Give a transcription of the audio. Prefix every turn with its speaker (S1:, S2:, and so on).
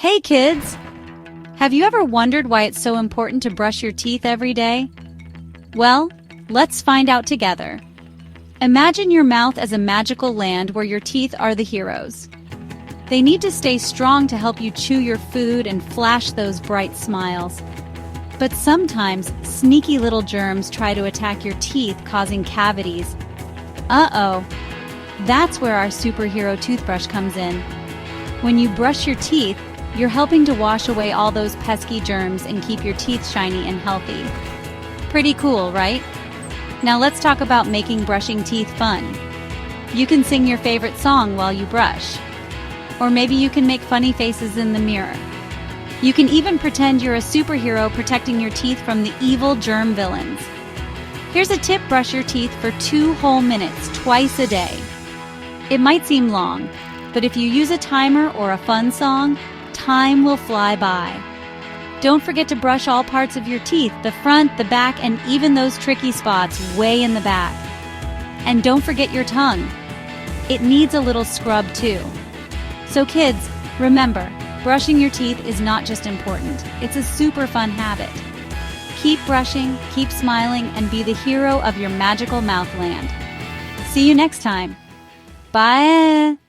S1: Hey kids! Have you ever wondered why it's so important to brush your teeth every day? Well, let's find out together. Imagine your mouth as a magical land where your teeth are the heroes. They need to stay strong to help you chew your food and flash those bright smiles. But sometimes, sneaky little germs try to attack your teeth, causing cavities. Uh-oh. That's where our superhero toothbrush comes in. When you brush your teeth, you're helping to wash away all those pesky germs and keep your teeth shiny and healthy. Pretty cool, right? Now let's talk about making brushing teeth fun. You can sing your favorite song while you brush. Or maybe you can make funny faces in the mirror. You can even pretend you're a superhero protecting your teeth from the evil germ villains. Here's a tip: brush your teeth for 2 whole minutes twice a day. It might seem long, but if you use a timer or a fun song, time will fly by. Don't forget to brush all parts of your teeth, the front, the back, and even those tricky spots way in the back. And don't forget your tongue. It needs a little scrub too. So kids, remember, brushing your teeth is not just important, it's a super fun habit. Keep brushing, keep smiling, and be the hero of your magical mouth land. See you next time. Bye!